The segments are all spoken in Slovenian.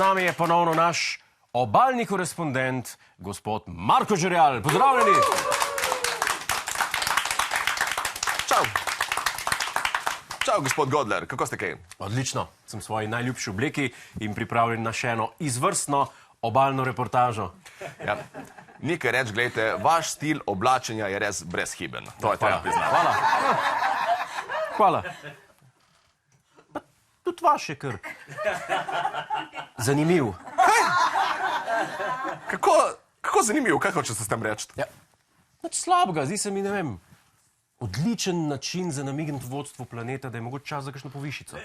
nami je ponovno naš obalni korespondent, gospod Marko Žerjal. Pozdravljeni! Čau. Čau, gospod Godler, kako ste kaj? Odlično, sem v svoji najljubši obleki in pripravljen na še eno izvrstno obalno reportažo. Ja. Nekaj reč, gledajte, vaš stil oblačenja je res brezhiben. To je treba priznati. Hvala. Hvala. Pa tudi vaš je kar zanimiv. Kako zanimiv, kaj hočete s tem reči? Ja. Nič slabega, zdi se mi, ne vem, odličen način za namigniti vodstvu planeta, da je mogoče čas za kakšno povišico.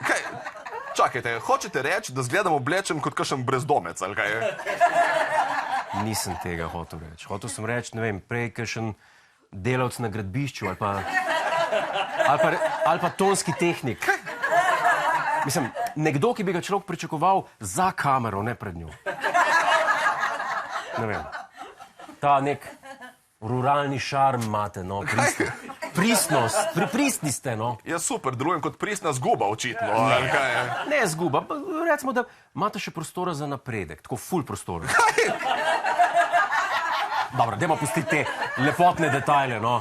Kaj? Čakajte, hočete reči, da zgledam oblečen kot kakšen brezdomec, ali kaj? Nisem tega hotel reči. Hotel sem reči, ne vem, prej kakšen delavc na gradbišču ali pa tonski tehnik. Mislim, nekdo, ki bi ga človek pričakoval za kamero, ne pred njo. Ne vem. Ta nek ruralni šarm imate, no, pristnost, pristni ste, no. Ja, super, delujem kot pristna zguba, očitno, ali kaj? Ne zguba, recimo, da imate še prostora za napredek, tako ful prostora. Dobro, dajmo pustiti te lepotne detajle, no.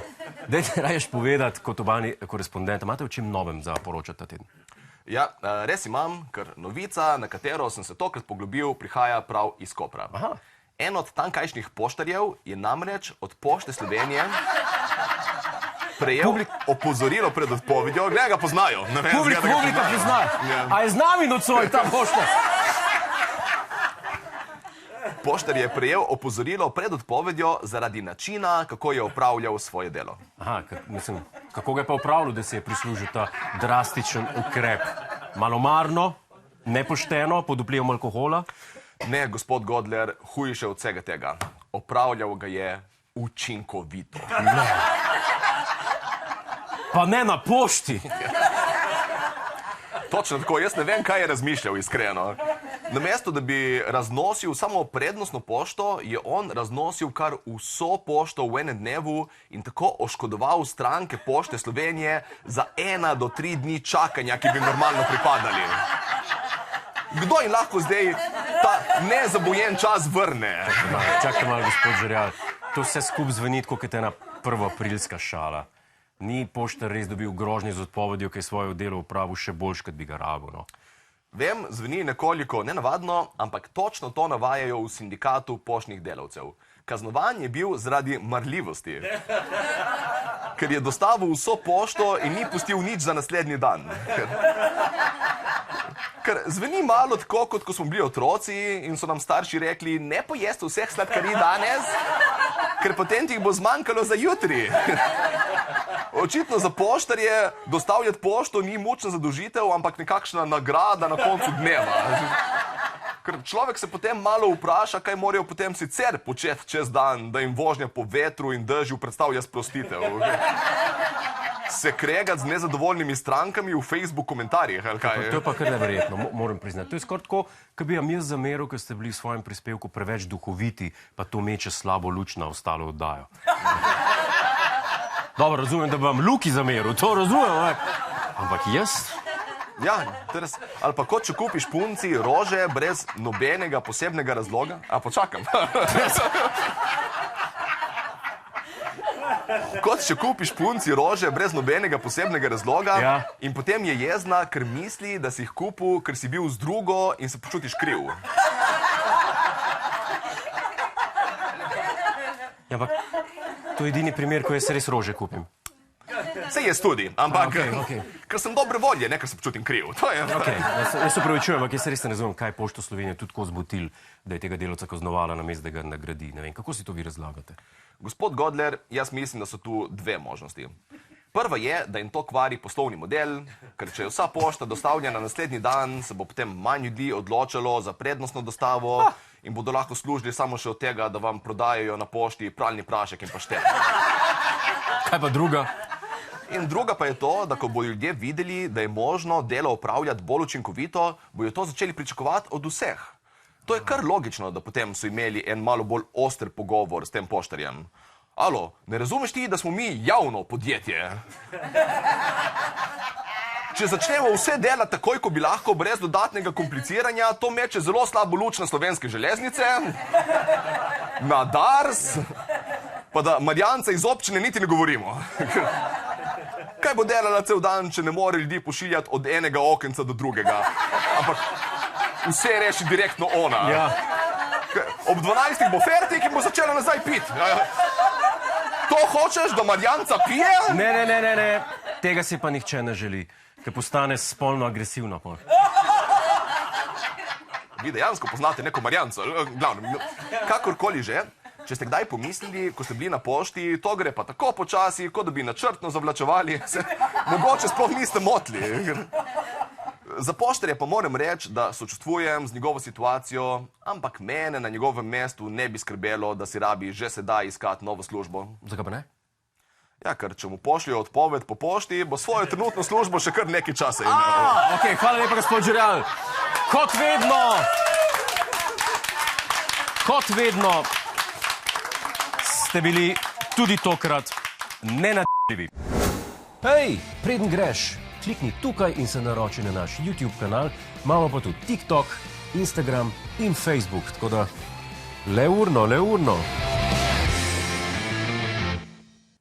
Dajte raješ povedati kot obalni korespondent, imate o čem novem za poročati ta teden? Ja, res imam, ker novica, na katero sem se tokrat poglobil, prihaja prav iz Kopra. Aha. En od tankajšnjih poštarjev je namreč od Pošte Slovenije prejel opozorilo pred odpovedjo. Gleda, ga poznajo. Publika pozna. A je z nami nocoj ta pošta? Poštar je prejel opozorilo pred odpovedjo zaradi načina, kako je opravljal svoje delo. Aha, mislim, kako ga je pa opravljal, da se je prislužil ta drastičen ukrep? Malomarno, nepošteno, pod vplivom alkohola? Ne, gospod Godler, hujše od vsega tega. Opravljal ga je učinkovito. Ne. Pa ne na pošti. Točno tako, jaz ne vem, kaj je razmišljal, iskreno. Namesto, da bi raznosil samo prednostno pošto, je on raznosil kar vso pošto v enem dnevu in tako oškodoval stranke Pošte Slovenije za 1 do 3 dni čakanja, ki bi normalno pripadali. Kdo jim lahko zdaj ta nezabojen čas vrne? Čakajte malo, gospod Žerjal. To vse skup zveni, kot je ena prvoaprilska šala. Ni poštar res dobil grožnje z odpovedjo, ki je svoje delo opravil še boljš, kot bi ga rabil, no. Vem, zveni nekoliko nenavadno, ampak točno to navajajo v sindikatu poštnih delavcev. Kaznovan je bil zaradi marljivosti. Ker je dostavil vso pošto in ni pustil nič za naslednji dan. Ker zveni malo tako, kot ko smo bili otroci in so nam starši rekli, ne pojeste vseh sladkarij danes, ker potem ti jih bo zmanjkalo za jutri. Očitno za poštarje dostavljati pošto ni mučna zadolžitev, ampak nekakšna nagrada na koncu dneva. Ker človek se potem malo vpraša, kaj morajo potem sicer početi čez dan, da jim vožnja po vetru in dežju predstavlja sprostitev. Se kregati z nezadovoljnimi strankami v Facebook komentarjih, ali kaj? To je pa kar neverjetno, moram priznati. To je skoraj tako, ko bi vam jaz zameril, ker ste bili v svojem prispevku preveč duhoviti, pa to meče slabo luč na ostalo oddajo. Dobro, razumem, da bi vam Luki zameril, to razumem, ampak jaz... Ja, ali pa kot če kupiš punci rože brez nobenega posebnega razloga. A, počakam. Kot če kupiš punci rože brez nobenega posebnega razloga in potem je jezna, ker misli, da si jih kupil, ker si bil z drugo in se počutiš kriv. Ja, ampak to je edini primer, ko jaz res rože kupim. Sej jaz tudi, ampak ker sem dobre volje, ne ker se počutim kriv. Jaz se upravičujem, ampak jaz res ne razumem, kaj Pošto Slovenije tudi tako zmotil, da je tega delavca kaznovala, namesto da ga nagradi. Ne vem, kako si to vi razlagate? Gospod Godler, jaz mislim, da so tu dve možnosti. Prva je, da jim to kvari poslovni model, ker če je vsa pošta dostavljena naslednji dan, se bo potem manj ljudi odločalo za prednostno dostavo in bodo lahko služili samo še od tega, da vam prodajajo na pošti pralni prašek in paštet. Kaj pa druga? In druga pa je to, da ko bodo ljudje videli, da je možno delo opravljati bolj učinkovito, bojo to začeli pričakovati od vseh. To je kar logično, da potem so imeli en malo bolj oster pogovor s tem poštarjem. Alo, ne razumeš ti, da smo mi javno podjetje? če začnemo vse delati takoj, ko bi lahko, brez dodatnega kompliciranja, to meče zelo slabo luč na Slovenske železnice, na Dars, pa da Marjanca iz občine niti ne govorimo. Kaj bo delala cel dan, če ne more ljudi pošiljati od enega okenca do drugega? Ampak vse reši direktno ona. Ja. Ob 12 bo fertik in bo začela nazaj piti. To hočeš, da Marjanca pije? Ne. Tega si pa nihče ne želi, ker postane spolno agresivna. Vi dejansko poznate neko Marjanco. Glavno, kakorkoli že, če ste kdaj pomislili, ko ste bili na pošti, to gre pa tako počasi, kot da bi načrtno zavlačevali, se mogoče sploh niste motili. Za poštarja pa moram reči, da sočustvujem z njegovo situacijo, ampak mene na njegovem mestu ne bi skrbelo, da si rabi že sedaj iskati novo službo. Zakaj pa ne? Ja, ker če mu pošljajo odpoved po pošti, bo svojo trenutno službo še kar nekaj časa imel. Ok, hvala lepa, gospod Žerjav. Kot vedno ste bili tudi tokrat nenadljivi. Hej, preden greš, klikni tukaj in se naroči na naš YouTube kanal. Imamo pa tudi TikTok, Instagram in Facebook, tako da le urno.